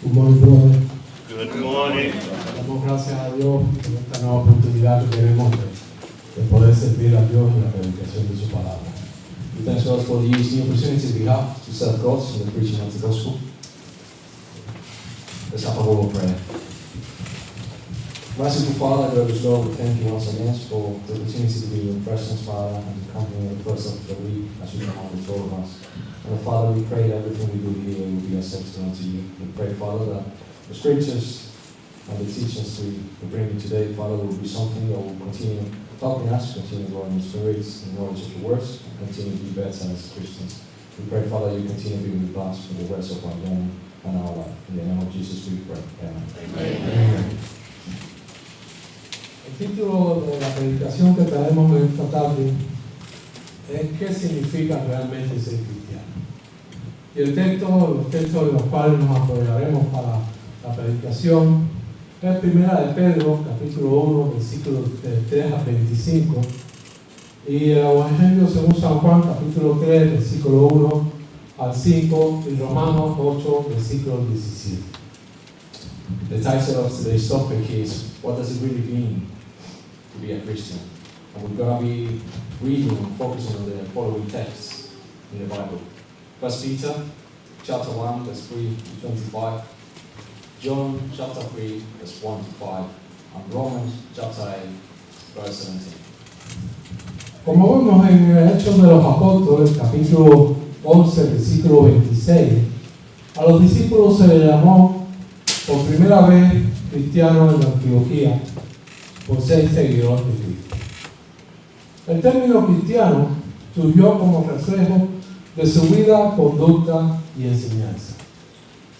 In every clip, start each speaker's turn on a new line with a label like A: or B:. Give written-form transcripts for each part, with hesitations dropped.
A: Good morning, brother.
B: Good morning.
A: Damos gracias a Dios por esta nueva oportunidad que tenemos de poder servir a Dios en la predicación de su palabra.
C: We thank God for these new opportunities we have to serve God in the preaching of the gospel. Let's have a word of prayer. Merciful Father, glorious Lord, we thank you once again for the opportunity to be in your presence, Father, and to come here the first of the week as you come with all of us. And Father, we pray that everything we do here will be acceptable unto you. We pray, Father, that the scriptures and the teachings we bring you today, Father, will be something that will continue helping us, continue growing in spirits, in knowledge of your words, and continue to be better as Christians. We pray, Father, you continue to be with us for the rest of our journey and our life. In the name of Jesus we pray. Amen.
A: Amen. El título de la predicación que traemos en esta tarde es ¿qué significa realmente ser cristiano? Y los textos de los cuales nos apoyaremos para la predicación es 1 de Pedro, capítulo 1, versículos 3 a 25, y el Evangelio según San Juan, capítulo 3, versículo 1 al 5, y Romanos 8, versículo 17.
C: The title of today's topic is, what does it really mean to be a Christian? And we're going to be reading and focusing on the following texts in the Bible. 1 Peter chapter 1, verse 3 to 25, John chapter 3, verse 1 to 5, and Romans chapter 8, verse 17.
A: Como vemos en Hechos de los Apóstoles, capítulo 11, versículo 26, a los discípulos se les llamó por primera vez cristianos en Antioquía por ser seguidores de Cristo. El término cristiano surgió como reflejo de su vida, conducta y enseñanza.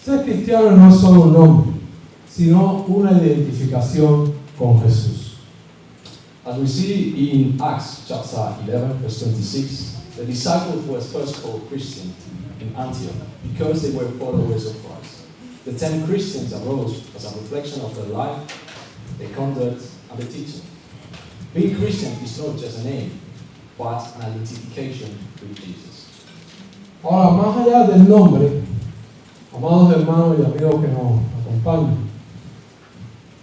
A: Ser cristiano no es solo un nombre, sino una identificación con Jesús.
C: As we see in Acts chapter 11, verse 26, the disciples were first called Christians in Antioch because they were followers of Christ. The 10 Christians arose as a reflection of their life, their conduct, and their teaching. Being Christian is not just a name, but an identification with Jesus.
A: Ahora, más allá del nombre, amados hermanos y amigos que nos acompañan,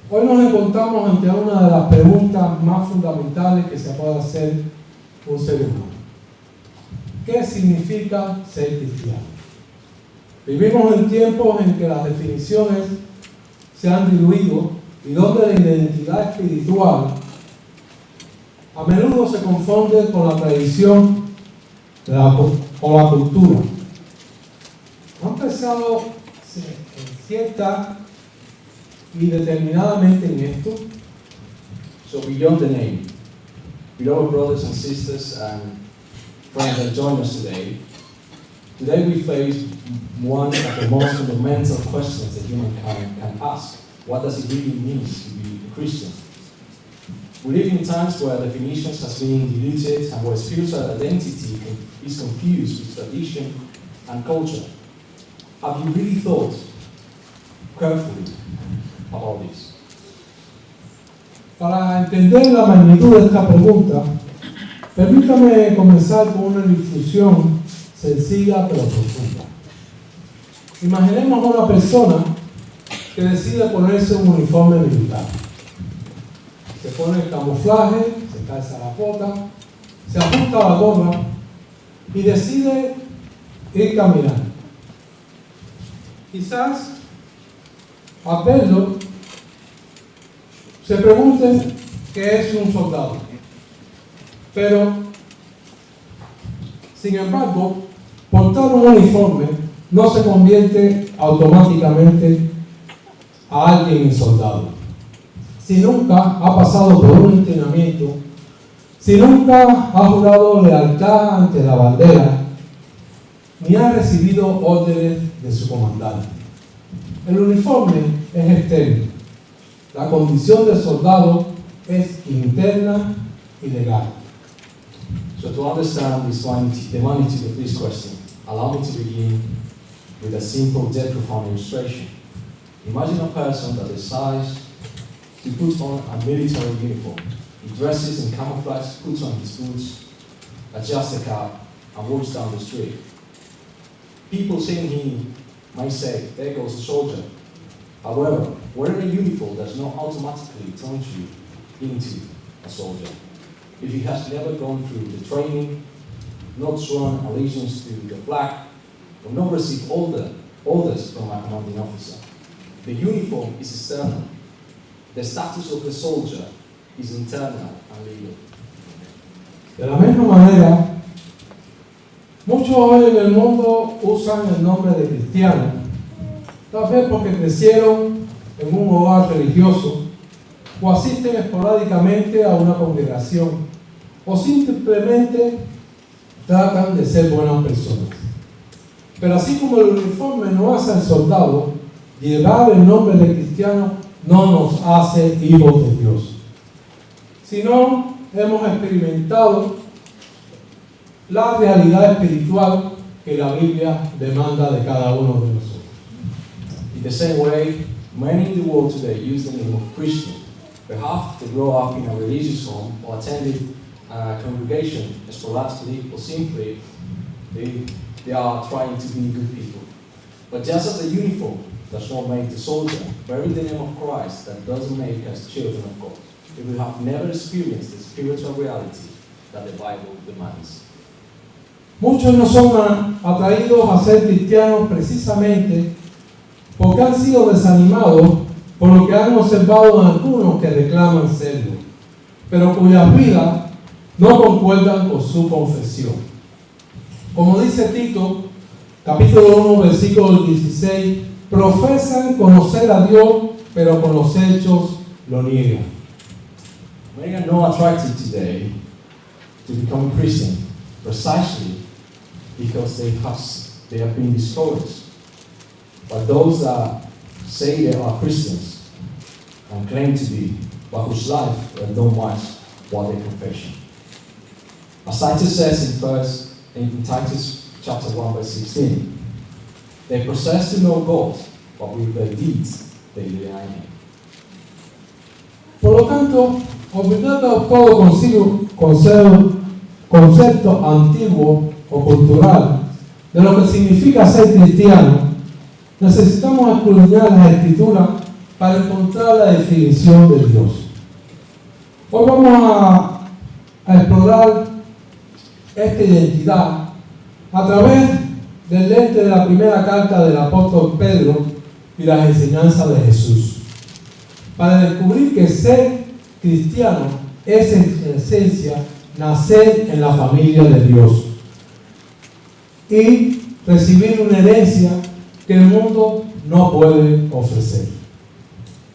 A: hoy nos encontramos ante una de las preguntas más fundamentales que se puede hacer un ser humano. ¿Qué significa ser cristiano? Vivimos en tiempos en que las definiciones se han diluido y donde la identidad espiritual a menudo se confunde con la tradición o la cultura. Han pensado cierta y determinadamente en esto.
C: So beyond the name, beloved brothers and sisters and friends that join us today we face one of the most fundamental questions that humankind can ask. What does it really mean to be a Christian? We live in times where definitions have been diluted and where spiritual identity is confused with tradition and culture. Have you really thought carefully about this?
A: Para entender la magnitud de esta pregunta, permítame comenzar con una difusión sencilla pero profunda. Imaginemos a una persona que decide ponerse un uniforme militar. Se pone el camuflaje, se calza la bota, se ajusta la gorra y decide ir caminando. Quizás al verlo se pregunten qué es un soldado. Pero, sin embargo, portar un uniforme no se convierte automáticamente a alguien en soldado. Si nunca ha pasado por un entrenamiento, si nunca ha jurado lealtad ante la bandera, ni ha recibido órdenes de su comandante. El uniforme es externo. La condición del soldado es interna y legal.
C: So to understand the magnitude of this question, allow me to begin with a simple yet profound illustration. Imagine a person that decides to put on a military uniform. He dresses in camouflage, puts on his boots, adjusts the cap, and walks down the street. People seeing him might say, there goes a soldier. However, wearing a uniform does not automatically turn you into a soldier. If you have never gone through the training, not sworn allegiance to the flag, or not received orders from a commanding officer. The uniform is external. The status of the soldier is internal and legal.
A: De la misma manera, muchos hoy en el mundo usan el nombre de cristiano, tal vez porque crecieron en un hogar religioso o asisten esporádicamente a una congregación o simplemente tratan de ser buenas personas. Pero así como el uniforme no hace al soldado, llevar el nombre de cristiano no nos hace hijos de Dios. Sino hemos experimentado la realidad espiritual que la Biblia demanda de cada uno de nosotros.
C: In the same way, many in the world today use the name of Christian. Perhaps they grow up in a religious home or attended a congregation sporadically, or simply they are trying to be good people. But just as the uniform does not make the soldier, bearing the name of Christ, that doesn't make us children of God. If we have never experienced the spiritual reality that the Bible demands.
A: Muchos no son atraídos a ser cristianos precisamente porque han sido desanimados por lo que han observado en algunos que reclaman serlo, pero cuyas vidas no concuerdan con su confesión. Como dice Tito, capítulo 1, versículo 16, profesan conocer a Dios, pero con los hechos lo niegan.
C: Many are not attracted today to become Christian precisely because they have been discouraged. But those that say they are Christians and claim to be, but whose life don't match what they confess. As Titus says in Titus chapter 1 verse 16, they profess to know God, but with their deeds they deny Him.
A: Por lo tanto, olvidando todo concepto antiguo o cultural de lo que significa ser cristiano, necesitamos escudriñar las Escrituras para encontrar la definición de Dios. Hoy vamos a explorar esta identidad a través del lente de la primera carta del apóstol Pedro y las enseñanzas de Jesús, para descubrir que ser cristiano es en esencia nacer en la familia de Dios y recibir una herencia que el mundo no puede ofrecer.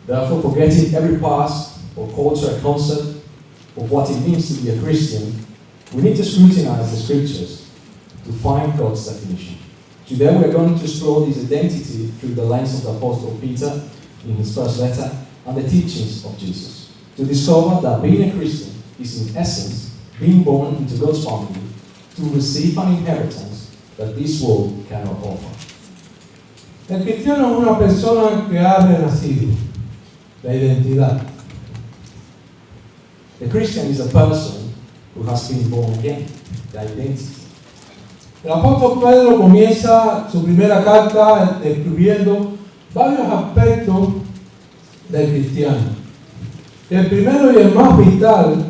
C: Therefore, forgetting every past or cultural concept of what it means to be a Christian, we need to scrutinize the scriptures to find God's definition. Today we are going to explore this identity through the lens of the Apostle Peter in his first letter and the teachings of Jesus, to discover that being a Christian is in essence being born into God's family to receive an inheritance that this world cannot offer.
A: El cristiano es una persona que ha renacido, la identidad.
C: The Christian is a person who has been born again, the identity.
A: El apóstol Pedro comienza su primera carta describiendo varios aspectos del cristiano. El primero y el más vital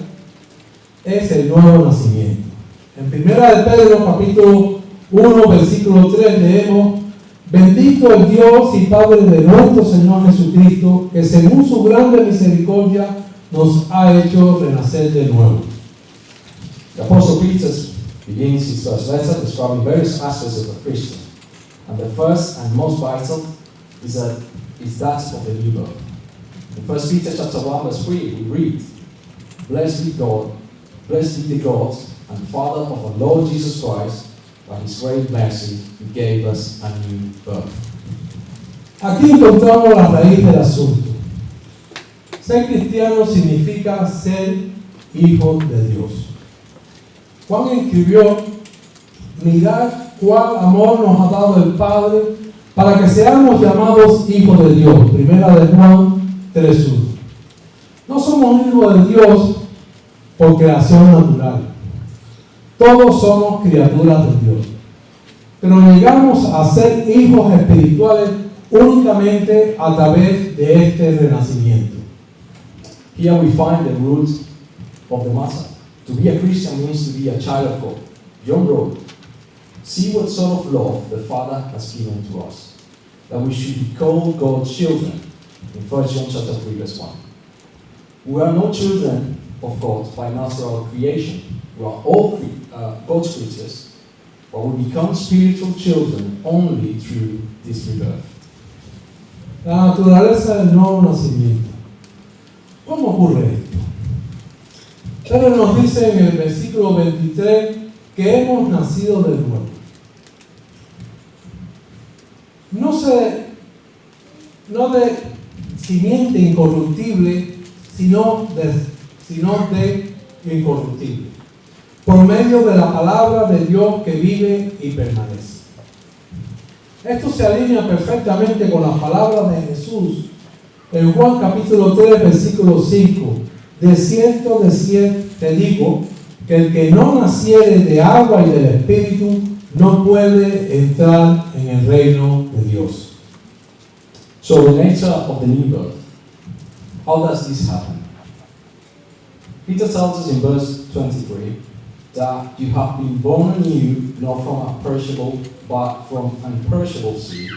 A: es el nuevo nacimiento. En primera de Pedro, capítulo 1, versículo 3, leemos: bendito el Dios y Padre de nuestro Señor Jesucristo, que según su grande misericordia nos ha hecho renacer de nuevo.
C: The Apostle Peter begins his first letter describing various aspects of a Christian. And the first and most vital is that of the new birth. In 1 Peter chapter 1 verse 3 we read, blessed be the God and Father of our Lord Jesus Christ, by His great mercy He gave us a new birth.
A: Aquí encontramos la raíz del asunto. Ser cristiano significa ser hijo de Dios. Juan escribió: mirad cuál amor nos ha dado el Padre para que seamos llamados hijos de Dios. Primera de Juan 3:1. No somos hijos de Dios por creación natural. Todos somos criaturas de Dios. Pero llegamos a ser hijos espirituales únicamente a través de este renacimiento.
C: Here we find the root of the matter. To be a Christian means to be a child of God. John wrote, "See what sort of love the Father has given to us, that we should be called God's children." In 1 John chapter 3, verse 1. We are no children of God by natural creation. We are all God's creatures, but we become spiritual children only through this rebirth.
A: La naturaleza del nuevo nacimiento. ¿Cómo ocurre esto? Pedro nos dice en el versículo 23 que hemos nacido de nuevo. No de simiente incorruptible, sino de incorruptible, por medio de la palabra de Dios que vive y permanece. Esto se alinea perfectamente con las palabras de Jesús en Juan capítulo 3, versículo 5. De cierto te digo, que el que no naciere de agua y del Espíritu no puede entrar en el reino de Dios.
C: So the nature of the new birth. How does this happen? Peter tells us in verse 23 that you have been born anew, not from a perishable, but from an imperishable seed,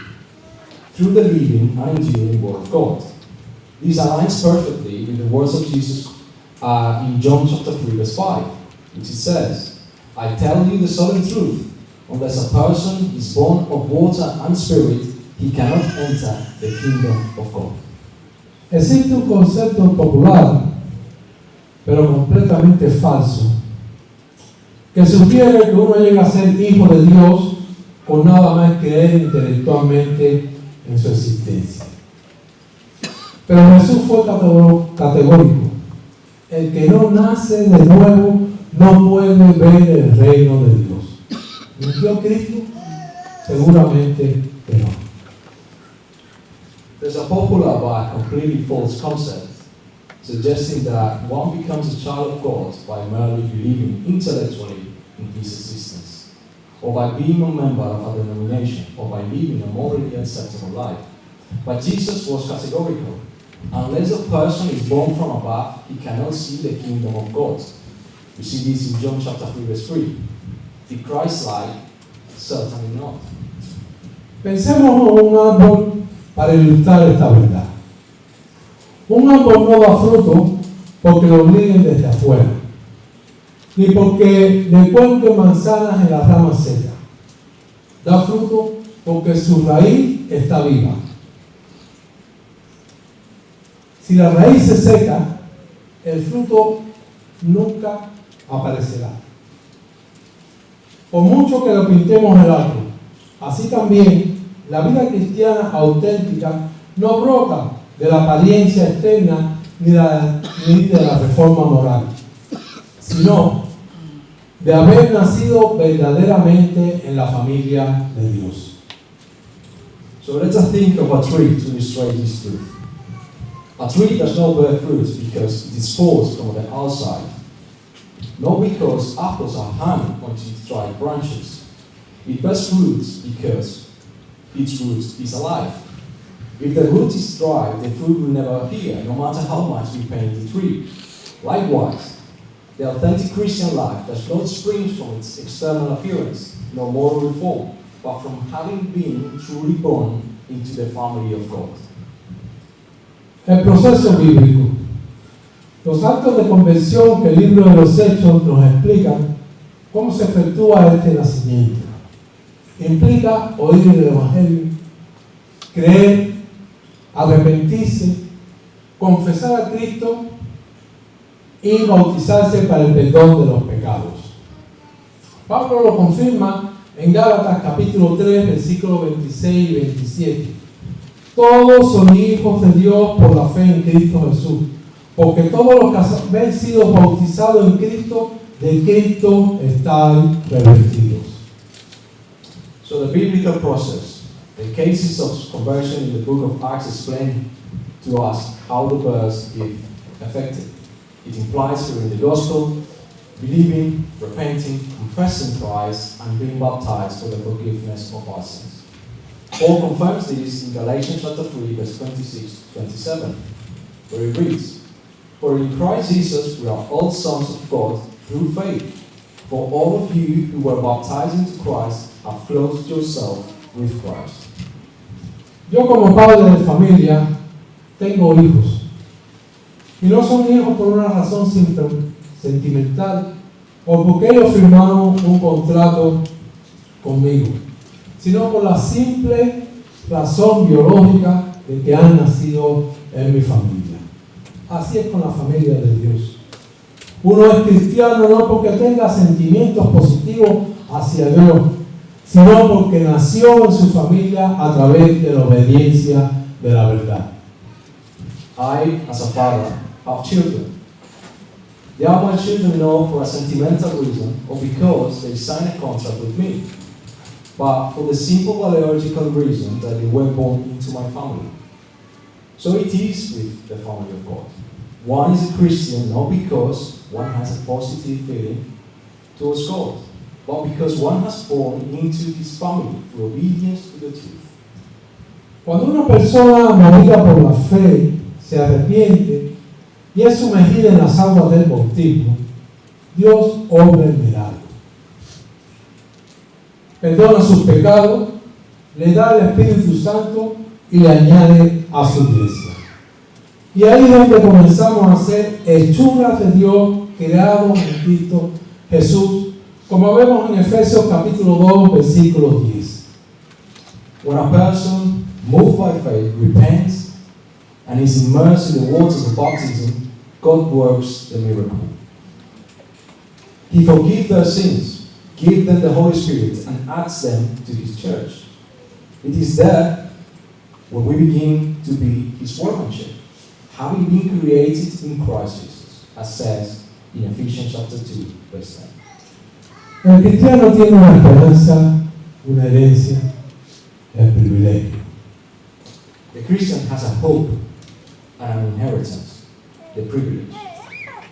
C: through the living and enduring Word of God. This aligns perfectly with the words of Jesus in John chapter 3, verse 5, which it says, "I tell you the solemn truth, unless a person is born of water and spirit, he cannot enter the kingdom of God."
A: Existe un concepto popular, pero completamente falso, que sugiere que uno llega a ser hijo de Dios con nada más creer intelectualmente en su existencia. Pero Jesús fue categórico. El que no nace de nuevo no puede ver el reino de Dios. ¿Mintió Cristo? Seguramente que no.
C: There's a popular but completely false concept suggesting that one becomes a child of God by merely believing intellectually in His existence, or by being a member of a denomination, or by living a morally acceptable life. But Jesus was categorical. Unless a person is born from above, he cannot see the kingdom of God. You see this in John chapter 3, verse 3. The Christ-like, certainly not.
A: Pensemos en un árbol para ilustrar esta verdad. Un árbol no da fruto porque lo obliguen desde afuera, ni porque le cuelguen manzanas en las ramas secas. Da fruto porque su raíz está viva. Si la raíz se seca, el fruto nunca aparecerá. Por mucho que lo pintemos el árbol, así también la vida cristiana auténtica no brota de la apariencia externa ni de la reforma moral, sino de haber nacido verdaderamente en la familia de Dios.
C: So let us think of a tree to illustrate this truth. A tree does not bear fruit because it is forced from the outside, not because apples are hung onto its dry branches. It bears fruit because its root is alive. If the root is dry, the fruit will never appear, no matter how much we paint the tree. Likewise, the authentic Christian life does not spring from its external appearance, nor moral reform, but from having been truly born into the family of God.
A: El proceso bíblico. Los actos de conversión que el libro de los Hechos nos explican cómo se efectúa este nacimiento. Implica oír el Evangelio, creer, arrepentirse, confesar a Cristo y bautizarse para el perdón de los pecados. Pablo lo confirma en Gálatas capítulo 3, versículos 26 y 27. Todos son hijos de Dios por la fe en Cristo Jesús, porque todos los que han sido bautizados en Cristo, de Cristo están revestidos.
C: So the biblical process, the cases of conversion in the book of Acts explain to us how the birth is effected. It implies hearing the gospel, believing, repenting, confessing Christ, and being baptized for the forgiveness of our sins. Paul confirms this in Galatians chapter 3, verse 26-27, where it reads, "For in Christ Jesus we are all sons of God through faith. For all of you who were baptized into Christ have clothed yourself with Christ."
A: Yo como padre de familia tengo hijos. Y no son hijos por una razón simple, sentimental, o porque ellos firmaron un contrato conmigo, sino por la simple razón biológica de que han nacido en mi familia. Así es con la familia de Dios. Uno es cristiano no porque tenga sentimientos positivos hacia Dios, sino porque nació en su familia a través de la obediencia de la verdad.
C: I, as a father, have children. They are my children not for a sentimental reason or because they signed a contract with me, but for the simple biological reason that they were born into my family. So it is with the family of God. One is a Christian not because one has a positive feeling towards God, but because one has born into his family through obedience to the truth.
A: Cuando una persona movida por la fe se arrepiente y es sumergida en las aguas del bautismo, Dios obra el milagro. Perdona sus pecados, le da el Espíritu Santo y le añade a su iglesia. Y ahí es donde comenzamos a ser hechuras de Dios creados en Cristo Jesús, como vemos en Efesios capítulo 2, versículo 10.
C: When a person, moved by faith, repents and is immersed in the waters of baptism, God works the miracle. He forgives their sins, gives them the Holy Spirit, and adds them to His church. It is there when we begin to be His workmanship, having been created in Christ Jesus, as says in Ephesians chapter 2, verse 10.
A: El cristiano tiene una esperanza, una herencia, el privilegio.
C: The Christian has a hope and an inheritance, the privilege.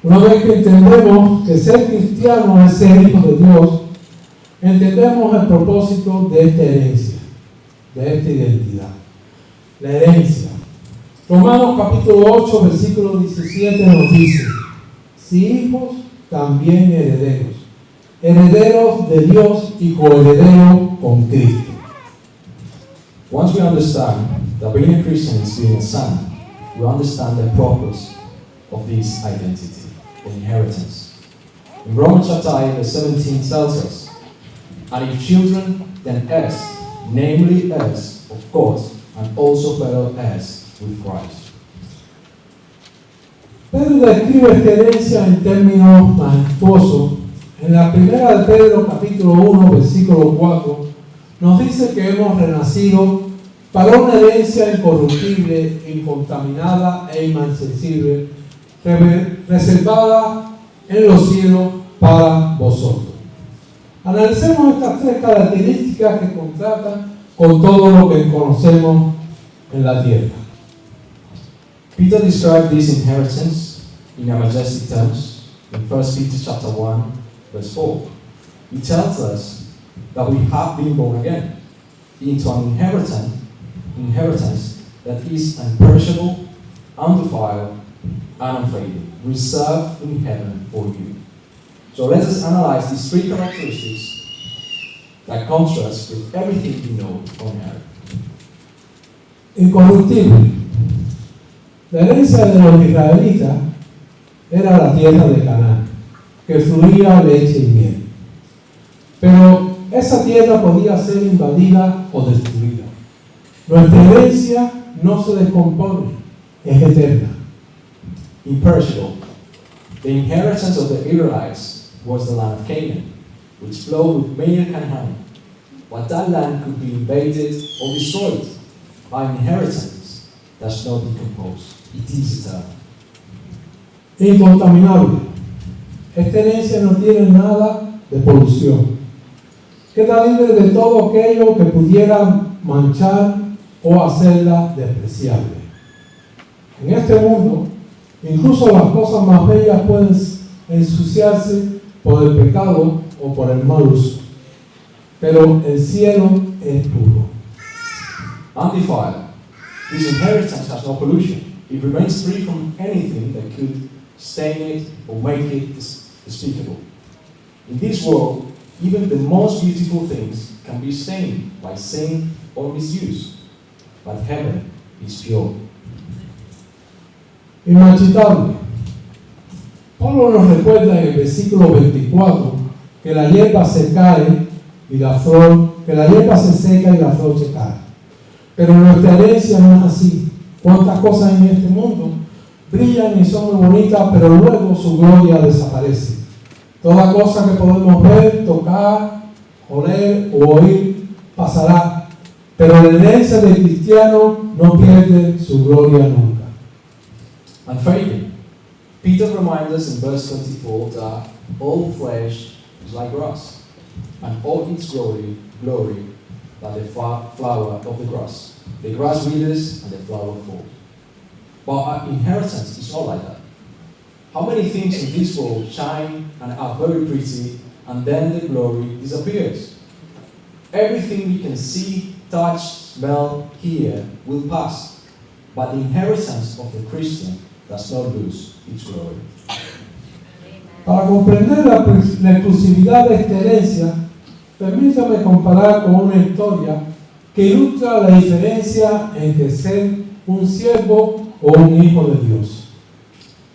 A: Una vez que entendemos que ser cristiano es ser hijo de Dios, entendemos el propósito de esta herencia, de esta identidad. La herencia. Romanos capítulo 8, versículo 17 nos dice: si hijos, también herederos, herederos de Dios y coherederos con Cristo.
C: Once we understand that being a Christian is being a son, we understand the purpose of this identity, the inheritance. In Romans chapter 8, verse 17 tells us, "And if children, then heirs, namely heirs of God, and also fellow heirs with Christ."
A: Pedro describe esta herencia en términos majestuosos. En la primera de Pedro, capítulo 1, versículo 4, nos dice que hemos renacido para una herencia incorruptible, incontaminada e inmarcesible, reservada en los cielos para vosotros. Analicemos estas tres características que contrastan con todo lo que conocemos en la tierra.
C: Peter described this inheritance in a majestic terms in 1 Peter chapter 1, verse 4. He tells us that we have been born again into an inheritance that is imperishable, undefiled, and unfading, reserved in heaven for you. So let us analyze these three characteristics that contrast with everything we know on earth.
A: Incorruptible. La herencia de los israelitas era la tierra de Canaán, que fluía leche y miel. Pero esa tierra podía ser invadida o destruida. Nuestra herencia no se descompone, es eterna.
C: Imperishable. The inheritance of the Israelites was the land of Canaan, which flowed with milk and honey. But that land could be invaded or destroyed. Our inheritance does not decompose. It is eternal.
A: Incontaminable. Esta herencia no tiene nada de polución. Queda libre de todo aquello que pudiera manchar o hacerla despreciable. En este mundo, incluso las cosas más bellas pueden ensuciarse por el pecado o por el mal uso. Pero el cielo es puro.
C: undefiled. This inheritance has no pollution. It remains free from anything that could stain it or make it despicable. In this world, even the most beautiful things can be stained by sin or misuse, but heaven is pure.
A: Inmarchitable. Pablo nos recuerda en el versículo 24 que la hierba se cae y la flor, que la hierba se seca y la flor se cae. Pero nuestra herencia no es así. Cuántas cosas en este mundo brillan y son muy bonitas, pero luego su gloria desaparece. Toda cosa que podemos ver, tocar, oler o oír pasará, pero la herencia del cristiano no pierde su gloria nunca.
C: Unfading. Peter reminds us in verse 24 that all flesh is like grass, and all its glory like the flower of the grass. The grass withers and the flower falls. But our inheritance is not like that. How many things in this world shine and are very pretty, and then the glory disappears? Everything we can see, touch, smell, hear will pass, but the inheritance of the Christian does not lose its glory.
A: Para comprender la exclusividad de esta herencia, permítame comparar con una historia que ilustra la diferencia entre ser un siervo o un hijo de Dios.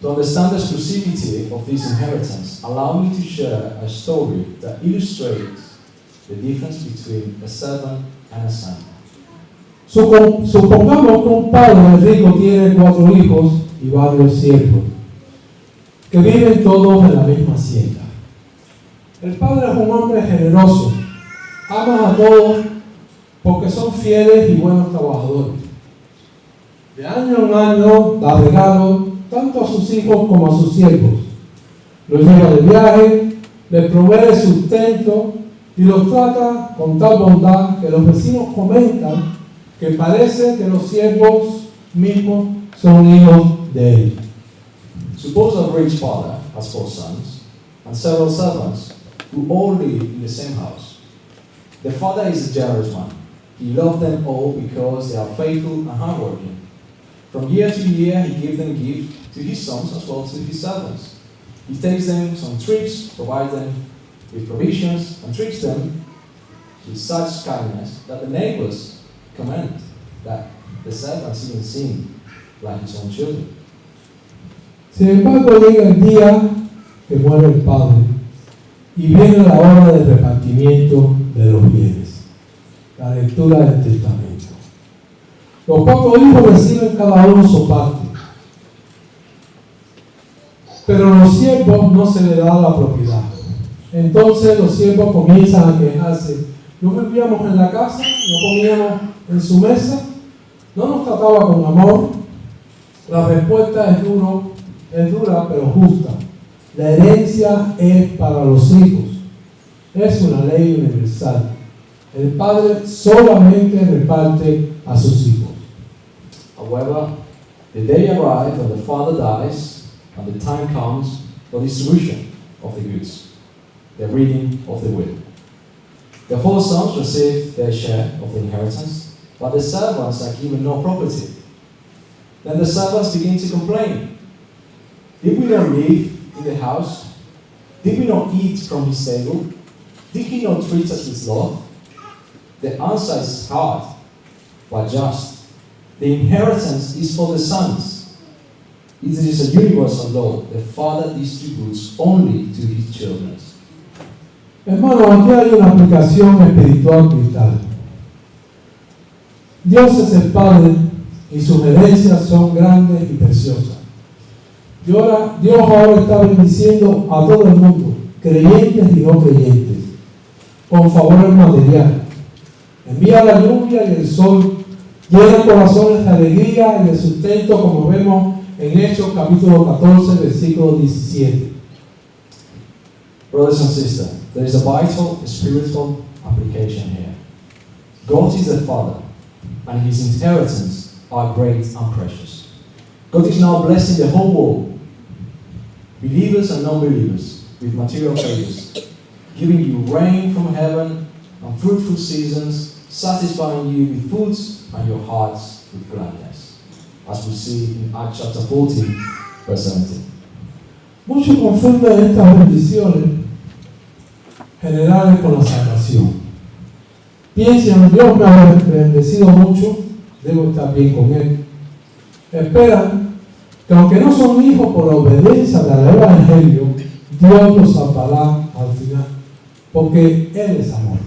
C: To understand the exclusivity of this inheritance, allow me to share a story that illustrates the difference between a servant and a son.
A: Supongamos que un padre rico tiene 4 hijos y varios siervos, que viven todos en la misma hacienda. El padre es un hombre generoso, ama a todos porque son fieles y buenos trabajadores. De año en año da regalos tanto a sus hijos como a sus siervos. Los lleva de viaje, les provee sustento y los trata con tal bondad que los vecinos comentan que parece que los siervos mismos son hijos de él.
C: Suppose a rich father has 4 sons and several servants who all live in the same house. The father is a generous man. He loves them all because they are faithful and hardworking. From year to year, he gives them gifts to his sons as well as to his servants. He takes them on trips, provides them with provisions, and treats them with such kindness that the neighbors comment that the servants even seem like his own children.
A: Sin embargo, llega el día que muere el padre y viene la hora del repartimiento de los bienes, la lectura del testamento. Los 4 hijos reciben cada uno su parte, pero a los siervos no se les da la propiedad. Entonces los siervos comienzan a quejarse. No vivíamos en la casa, no comíamos en su mesa, no nos trataba con amor. La respuesta es dura pero justa. La herencia es para los hijos. Es una ley universal. El padre solamente reparte a sus hijos.
C: However, the day arrives when the father dies and the time comes for distribution of the goods, the reading of the will. The 4 sons receive their share of the inheritance, but the servants are given no property. Then the servants begin to complain. Did we not live in the house? Did we not eat from his table? Did he not treat us with love? The answer is hard, but just. The inheritance is for the sons. It is a universal law. The father distributes only to his children.
A: Hermano, aquí hay una aplicación espiritual vital. Dios es el Padre y sus herencias son grandes y preciosas. Dios ahora está bendiciendo a todo el mundo, creyentes y no creyentes, con favores materiales. Envía la lluvia y el sol, llena corazones de alegría y de sustento, como vemos en Hechos capítulo 14, versículo 17.
C: Brothers and sisters, there is a vital spiritual application here. God is the Father, and His inheritance are great and precious. God is now blessing the whole world, believers and non-believers, with material favors, giving you rain from heaven and fruitful seasons, satisfying you with foods and your hearts with gladness. As we see in Acts chapter 14, verse 17.
A: Muchos confunden estas bendiciones generales con la salvación. Piensan, Dios me ha bendecido mucho, debo estar bien con Él. Esperan que aunque no son hijos por la obediencia del Evangelio, Dios los salvará al final, porque Él es amor.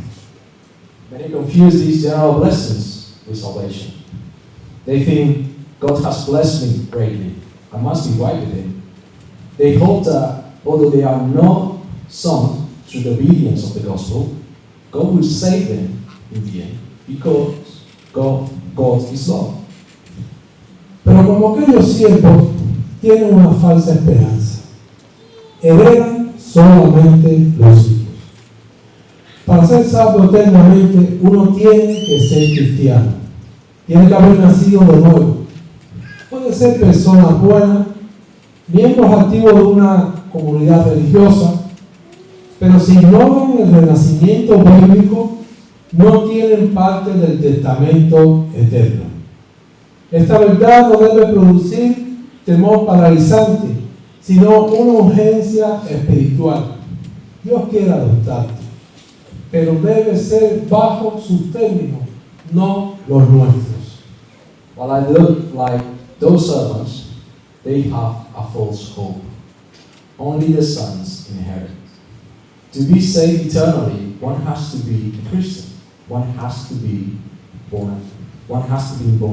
C: Many confuse these general blessings with salvation. They think God has blessed me greatly. I must be right with Him. They hope that although they are not sons through the obedience of the gospel, God will save them in the end because God is love.
A: Pero como aquellos siervos tienen una falsa esperanza, heredan solamente los hijos. Para ser salvo eternamente, uno tiene que ser cristiano. Tiene que haber nacido de nuevo. Puede ser persona buena, miembros activos de una comunidad religiosa, pero si ignoran el renacimiento bíblico, no tienen parte del testamento eterno. Esta verdad no debe producir temor paralizante, sino una urgencia espiritual. Dios quiere adoptarte, pero debe ser bajo sus términos, no los nuestros.
C: While I look like those servants, they have a false hope. Only the sons inherit. To be saved eternally, one has to be a Christian. One has to be born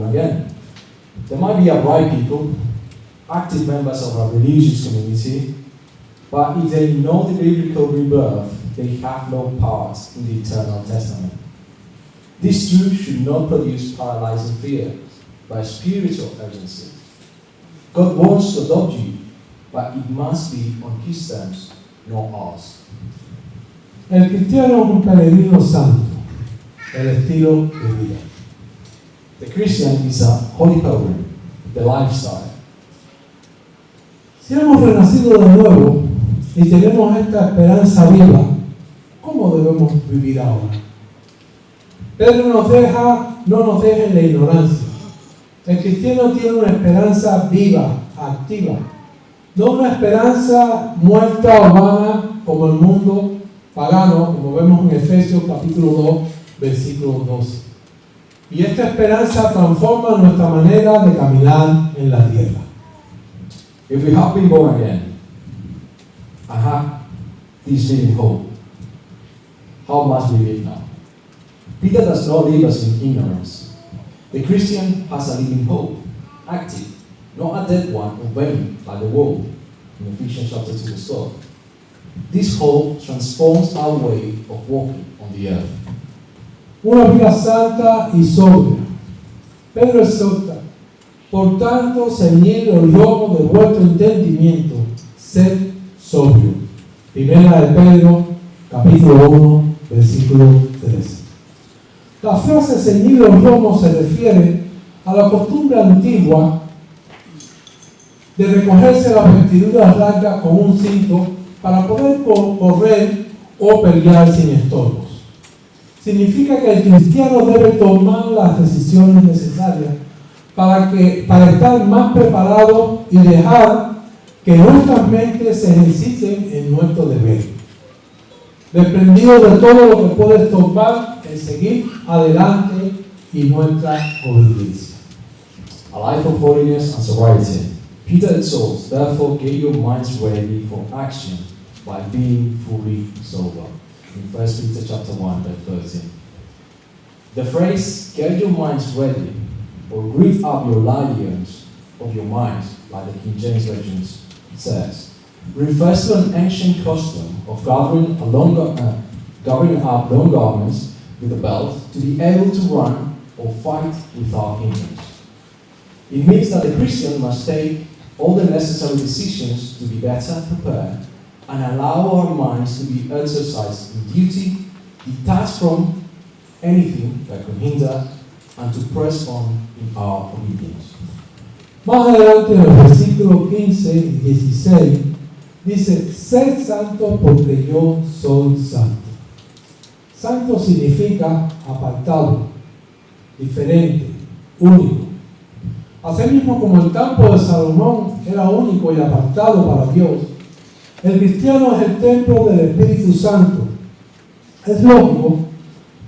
C: again. There might be upright people, active members of a religious community, but if they know the biblical rebirth, they have no part in the eternal testament. This truth should not produce paralyzing fear, but spiritual urgency. God wants to adopt you, but it must be on His terms, not ours.
A: El cristiano es un peregrino santo, el estilo de vida.
C: The Christian is a holy pilgrim, the lifestyle.
A: Si hemos renacido de nuevo y tenemos esta esperanza viva, ¿cómo debemos vivir ahora? Pedro no nos deja en la ignorancia. El cristiano tiene una esperanza viva, activa, no una esperanza muerta o vana como el mundo pagano, como vemos en Efesios capítulo 2, versículo 12. Y esta esperanza transforma nuestra manera de caminar en la tierra.
C: If we have been born again, I have this living hope. How must we live now? Peter does not leave us in ignorance. The Christian has a living hope, active, not a dead one obeying by the world, in Ephesians chapter 2 verse 12. This hope transforms our way of walking on the earth.
A: Una vida santa y sobria. Pedro exhorta, por tanto, ceñid el lomo de vuestro entendimiento, sed sobrio. Primera de Pedro, capítulo 1, versículo 13. La frase ceñir los lomos se refiere a la costumbre antigua de recogerse las vestiduras largas con un cinto para poder correr o pelear sin estorbos. Significa que el cristiano debe tomar las decisiones necesarias para estar más preparado y dejar que nuestras mentes se ejerciten en nuestro deber, desprendido de todo lo que puede estorbar el seguir adelante y nuestra obediencia.
C: A life of holiness and sobriety. Peter exhorts, therefore get your minds ready for action by being fully sober. In 1 Peter chapter 1, verse 13. The phrase, get your minds ready, or gird up your loins of your minds, like the King James Version says, refers to an ancient custom of gathering up long garments with a belt to be able to run or fight without hindrance. It means that the Christian must take all the necessary decisions to be better prepared and allow our minds to be exercised in duty, detached from anything that could hinder, and to press on in our obedience.
A: Más adelante en los versículos 15 y 16 dice, sed santo porque yo soy santo. Santo significa apartado, diferente, único. Asimismo, como el campo de Salomón era único y apartado para Dios, el cristiano es el templo del Espíritu Santo. Es lógico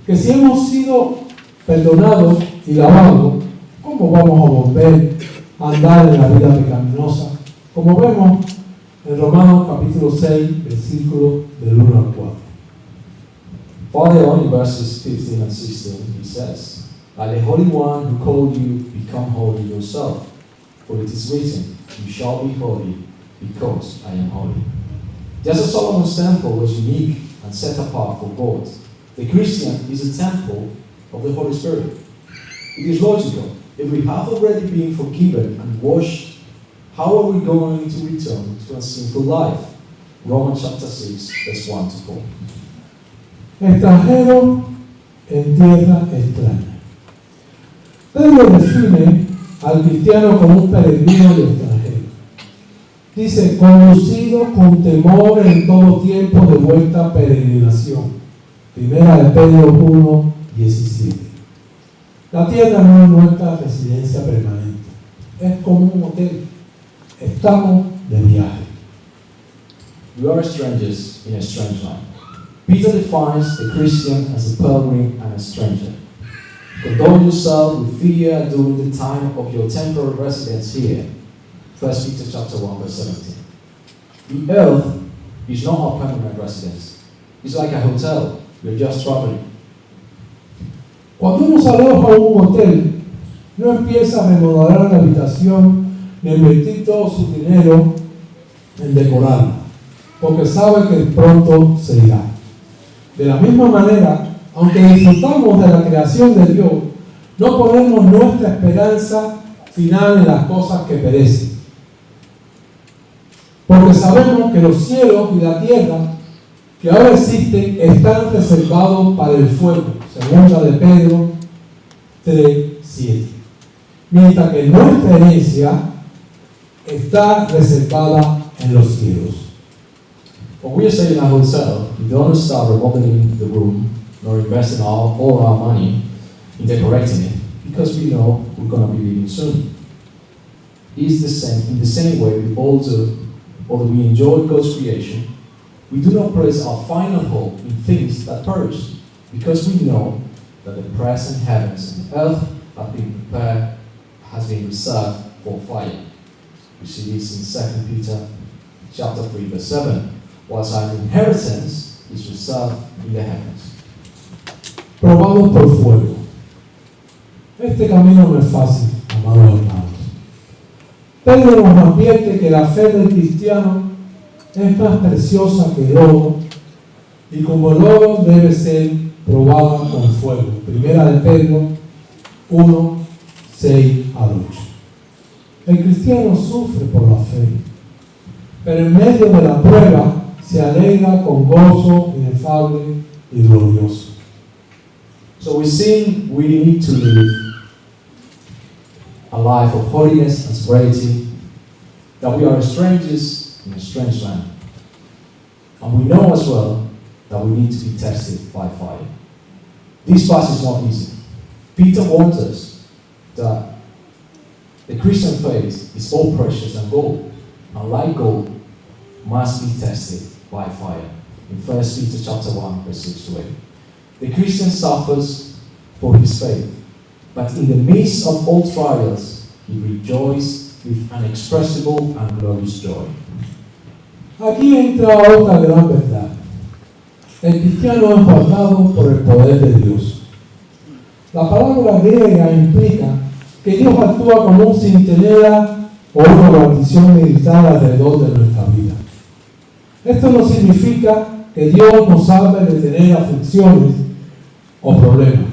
A: que si hemos sido perdonados y lavados, ¿cómo vamos a volver a andar en la vida pecaminosa? Como vemos en Romanos capítulo 6, versículo del 1 al 4.
C: Further on in verses 15 and 16, he says, "Like the Holy One who called you, become holy yourself. For it is written, you shall be holy, because I am holy." Just as Solomon's temple was unique and set apart for God, the Christian is a temple of the Holy Spirit. It is logical. If we have already been forgiven and washed, how are we going to return to a sinful life? Romans chapter 6, verse 1 to 4.
A: Extranjero en tierra extraña. Pedro define al cristiano como un peregrino y extranjero. Dice, conducido con temor en todo tiempo de vuestra peregrinación. Primera de Pedro 1, 17. La tierra no es nuestra residencia permanente. Es como un hotel. Estamos de viaje.
C: We are strangers in a strange land. Peter defines the Christian as a pilgrim and a stranger. Condone yourself with fear during the time of your temporary residence here. 1 Peter chapter 1, verse 17. The earth is not our permanent residence. It's like a hotel. We're just traveling.
A: Cuando uno se aloja en un hotel, no empieza a remodelar la habitación ni a invertir todo su dinero en decorarla, porque sabe que pronto se irá. De la misma manera, aunque disfrutamos de la creación de Dios, no ponemos nuestra esperanza final en las cosas que perecen. Porque sabemos que los cielos y la tierra que ahora existen están reservados para el fuego. Segunda de Pedro 3:7. Mientras que nuestra herencia está reservada en los cielos.
C: When we are staying in a hotel, we don't start remodeling the room nor investing all our money in decorating it because we know we're going to be leaving soon. It's the same. In the same way, although we enjoy God's creation, we do not place our final hope in things that perish because we know that the present heavens and earth have been prepared, has been reserved for fire. We see this in 2 Peter chapter 3, verse 7. Whilst our inheritance is reserved in the heavens.
A: Probados por fuego. Este camino no es fácil, amados hermanos. Pedro nos advierte que la fe del cristiano es más preciosa que el oro y como el oro debe ser probada con fuego. Primera de Pedro 1, 6 al 8. El cristiano sufre por la fe, pero en medio de la prueba se alegra con gozo inefable y glorioso.
C: So we see we need to live a life of holiness and sobriety, that we are strangers in a strange land. And we know as well that we need to be tested by fire. This path is not easy. Peter warns us that the Christian faith is more precious than gold, and like gold, must be tested by fire. In 1 Peter chapter 1, verse 6 to 8. The Christian suffers for his faith, but in the midst of all trials, he rejoices with inexpressible and glorious joy.
A: Aquí entra otra gran verdad. El cristiano es guardado por el poder de Dios. La palabra griega implica que Dios actúa como un centinela o una guarnición militar alrededor de nuestra vida. Esto no significa que Dios nos salve de tener aflicciones o problemas,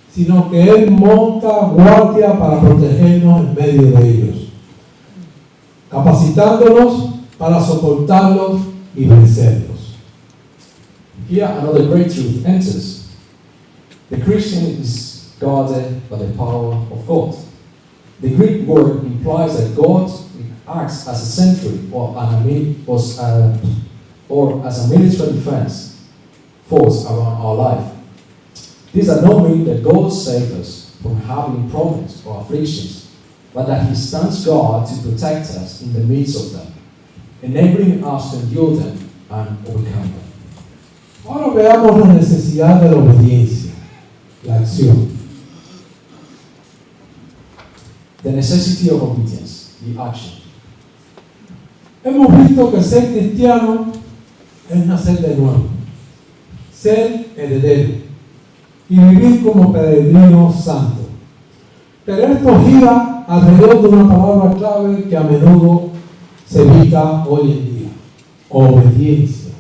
A: sino que Él monta guardia para protegernos en medio de ellos, capacitándonos para soportarlos y vencerlos.
C: Here another great truth enters. The Christian is guarded by the power of God. The Greek word implies that God acts as a sentry or as a military defense force around our life. This does not mean that God saves us, from having problems or afflictions, but that He stands guard to protect us in the midst of them, enabling us to endure them and overcome them.
A: Ahora veamos la necesidad de la obediencia, la acción.
C: The necessity of obedience, the action.
A: Hemos visto que ser cristiano es nacer de nuevo, ser heredero y vivir como peregrino santo. Pero esto gira alrededor de una palabra clave que a menudo se evita hoy en día: obediencia.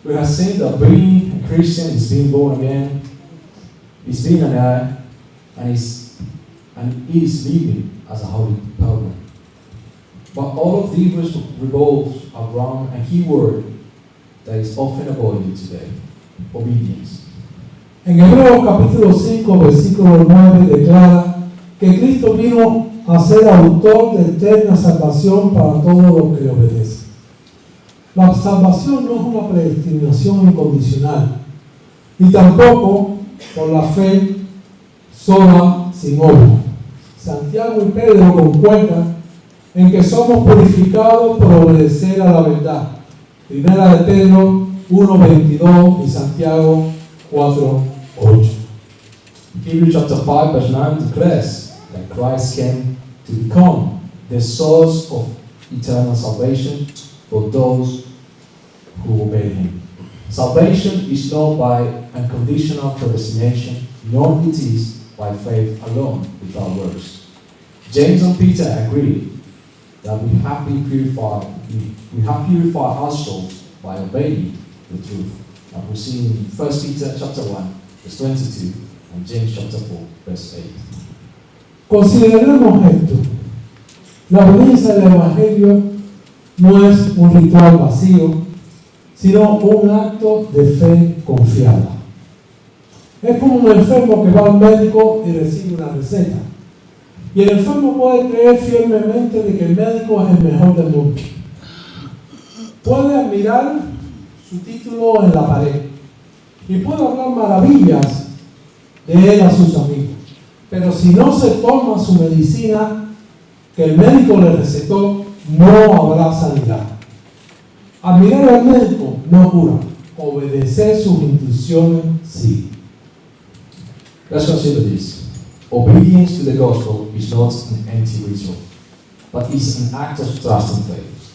C: We have seen that being a Christian is being born again, is being an heir, and is living as a holy pilgrim. But all of these revolves around a key word that is often avoided today: obedience.
A: En Hebreos capítulo 5, versículo 9 declara que Cristo vino a ser autor de eterna salvación para todos los que le obedecen. La salvación no es una predestinación incondicional, ni tampoco por la fe sola sin obra. Santiago y Pedro concuerdan en que somos purificados por obedecer a la verdad. Primera de Pedro 1:22 y Santiago 4:8.
C: Hebrews chapter 5 verse 9 declares that Christ came to become the source of eternal salvation for those who obey Him. Salvation is not by unconditional predestination, nor it is by faith alone without works. James and Peter agree that we have been purified. We have purified our souls by obeying the truth. And we see in 1 Peter chapter 1 verse 22 and James chapter 4 verse 8.
A: Consideremos esto. La obediencia del Evangelio no es un ritual vacío, sino un acto de fe confiada. Es como un enfermo que va al médico y recibe una receta. Y el enfermo puede creer firmemente de que el médico es el mejor del mundo. Puede admirar su título en la pared y puede hablar maravillas de él a sus amigos. Pero si no se toma su medicina que el médico le recetó, no habrá sanidad. Admirar al médico no cura. Obedecer sus instrucciones sí.
C: Let's consider this. Obedience to the gospel is not an empty ritual, but is an act of trust and faith.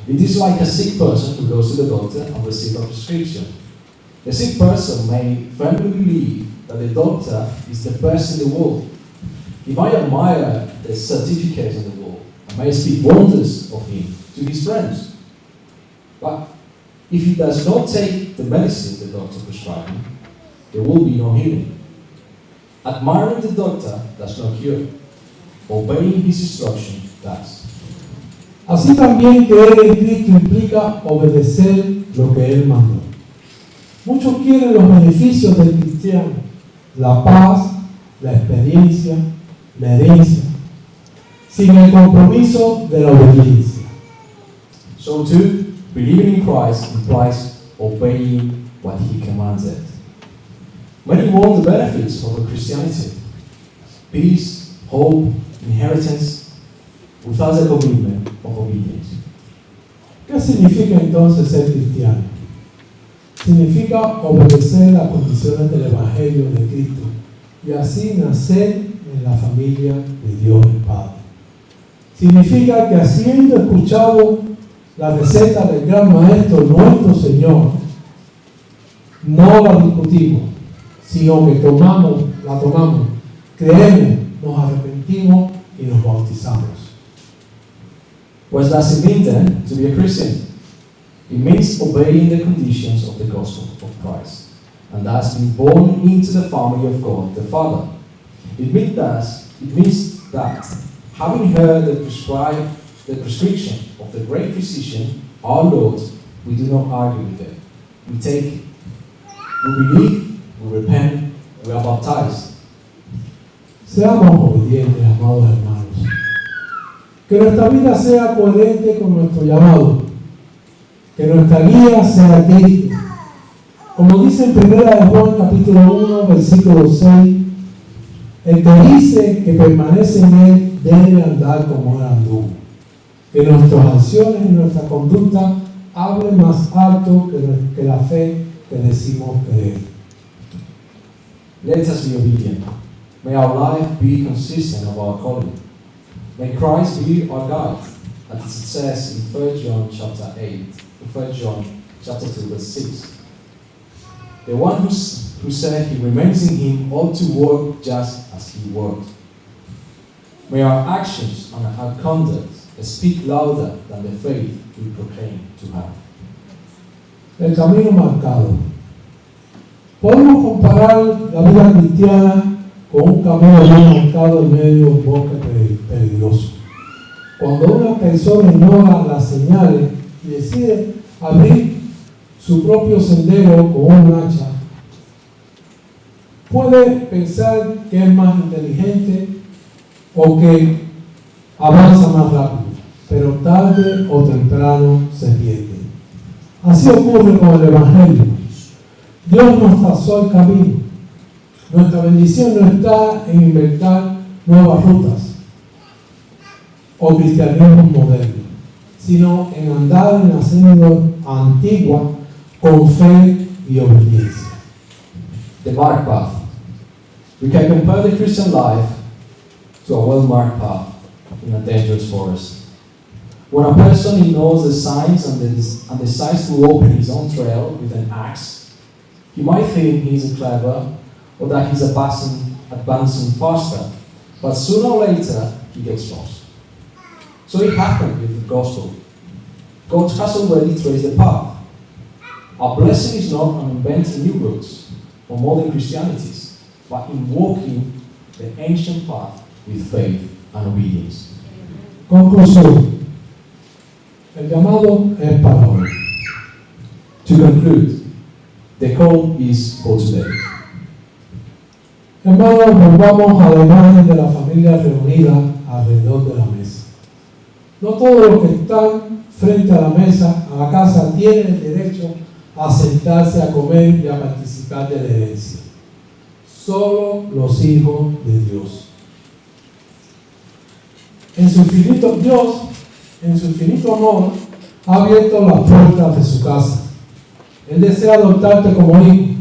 C: It is like a sick person who goes to the doctor and receives a prescription. The sick person may firmly believe that the doctor is the best in the world. He might admire the certificate on the wall and may speak wonders of him to his friends. But if he does not take the medicine the doctor prescribed him, there will be no healing. Admiring the doctor does not cure. Obeying his instruction does.
A: Así también creer en Cristo implica obedecer lo que Él mandó. Muchos quieren los beneficios del cristiano, la paz, la experiencia, la herencia, sin el compromiso de la obediencia.
C: So too, believing in Christ implies obeying what He commanded. Many want the benefits of a Christianity: peace, hope, inheritance, without the commitment of obedience.
A: ¿Qué significa entonces ser cristiano? Significa obedecer las condiciones del Evangelio de Cristo y así nacer en la familia de Dios el Padre. Significa que habiendo escuchado la receta del gran Maestro, nuestro Señor, no la discutimos, sino que la tomamos, creemos, nos arrepentimos y nos bautizamos.
C: What does it mean then to be a Christian? It means obeying the conditions of the gospel of Christ, and thus being born into the family of God the Father. It means that having heard the prescription of the great physician, our Lord, we do not argue with it. We take it. We believe, we repent, we are baptized.
A: Seamos obedientes, amados hermanos. Que nuestra vida sea coherente con nuestro llamado. Que nuestra guía sea Cristo. Como dice en 1 Juan capítulo 1, versículo 6, El que dice que permanece en él debe andar como él anduvo. Que nuestras acciones y nuestra conducta hablen más alto que la fe que decimos creer.
C: Let us be obedient. May our life be consistent of our calling. May Christ be our guide, as it says in 1 John chapter 2, verse 6. The one who said he remains in him ought to work just as he worked. May our actions and our conduct speak louder than the faith we proclaim to have.
A: El camino marcado. Podemos comparar la vida cristiana con un camino bien marcado en medio de un bosque peligroso. Cuando una persona ignora las señales y decide abrir su propio sendero con un hacha, puede pensar que es más inteligente o que avanza más rápido, pero tarde o temprano se pierde. Así ocurre con el Evangelio. Dios nos trazó el camino. Nuestra bendición no está en inventar nuevas rutas o cristianismo moderno, sino en andar en la senda antigua con fe y obediencia.
C: The marked path. We can compare the Christian life to a well-marked path in a dangerous forest. When a person ignores the signs and decides to open his own trail with an axe, he might think he is clever or that he's advancing faster, but sooner or later he gets lost. So it happened with the gospel. God has already traced the path. Our blessing is not on inventing new routes or modern Christianities, but in walking the ancient path with faith and obedience.
A: Conclusión. El llamado es para hoy.
C: To conclude, the call is for today.
A: Hermanos, volvamos a la imagen de la familia reunida alrededor de la mesa. No todos los que están frente a la mesa, a la casa, tienen el derecho a sentarse a comer y a participar de la herencia. Solo los hijos de Dios. Dios, en su infinito amor, ha abierto las puertas de su casa. Él desea adoptarte como hijo,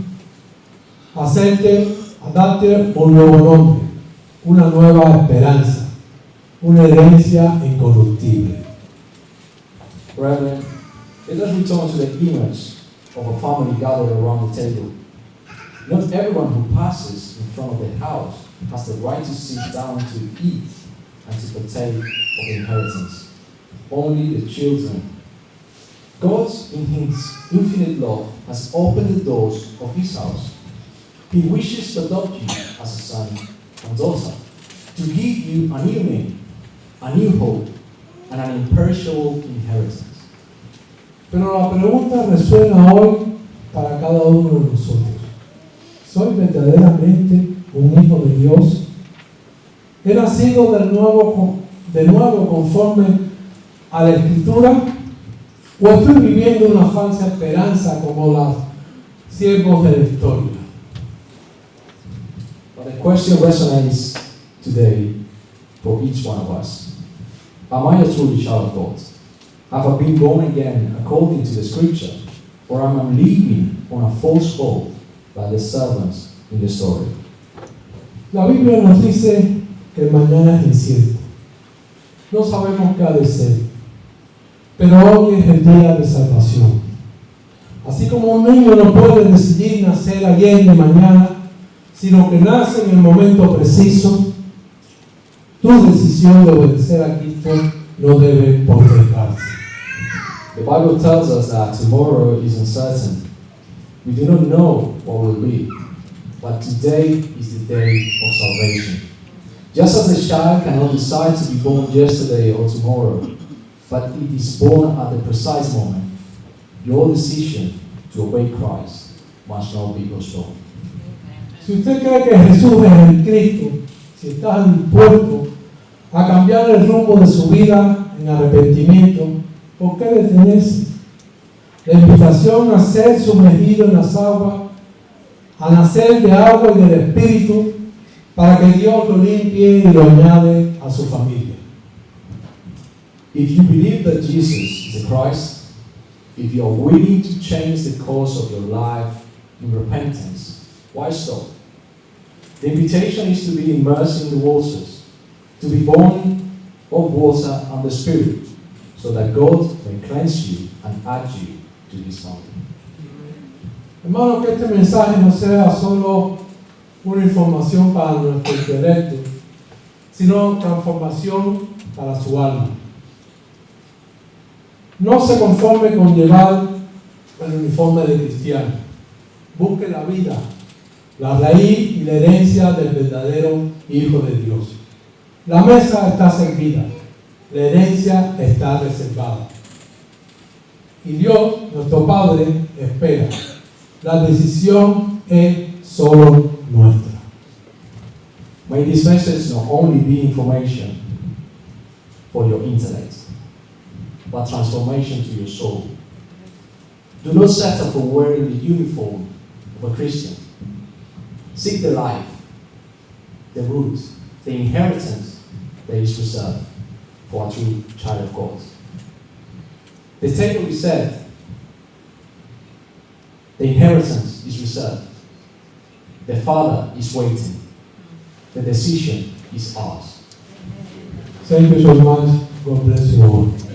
A: darte un nuevo nombre, una nueva esperanza, una herencia incorruptible.
C: Brethren, let us return to the image of a family gathered around the table. Not everyone who passes in front of the house has the right to sit down to eat and to partake of the inheritance. Only the children. God, in His infinite love, has opened the doors of His house. He wishes to adopt you as a son and daughter, to give you a new name, a new hope, and an imperishable inheritance.
A: Pero la pregunta resuena hoy para cada uno de nosotros. ¿Soy verdaderamente un hijo de Dios? ¿He nacido de nuevo conforme a la Escritura? ¿O estoy viviendo una falsa esperanza como los siervos de la historia?
C: But the question resonates today for each one of us. Am I a truly child of God? Have I been born again according to the Scripture? Or am I living on a false hope like the servants in the story?
A: La Biblia nos dice que el mañana es incierto. No sabemos qué ha de ser. Pero hoy es el día de salvación. Así como un niño no puede decidir nacer ayer ni mañana, sino que nace en el momento preciso, tu decisión de obedecer a Cristo no debe postergarse.
C: The Bible tells us that tomorrow is uncertain. We do not know what will be, but today is the day of salvation. Just as a child cannot decide to be born yesterday or tomorrow, but it is born at the precise moment, your decision to obey Christ must not be postponed.
A: Si usted cree que Jesús es el Cristo, si está dispuesto a cambiar el rumbo de su vida en arrepentimiento, ¿por qué detenerse? La invitación a ser sumergido en las aguas, a nacer de agua y del Espíritu, para que Dios lo limpie y lo añade a su familia.
C: If you believe that Jesus is the Christ, if you are willing to change the course of your life in repentance, why stop? The invitation is to be immersed in the waters, to be born of water and the Spirit, so that God may cleanse you and add you to His family.
A: Hermano, que este mensaje no sea solo una información para nuestro intelecto, sino transformación para su alma. No se conforme con llevar el uniforme de cristiano. Busque la vida, la raíz y la herencia del verdadero Hijo de Dios. La mesa está servida, la herencia está reservada. Y Dios, nuestro Padre, espera. La decisión es solo nuestra.
C: May this message not only be information for your intellect, but transformation to your soul. Do not settle for wearing the uniform of a Christian. Seek the life, the root, the inheritance that is reserved for a true child of God. The table is set. The inheritance is reserved. The Father is waiting. The decision is ours.
A: Thank you so much. God bless you all.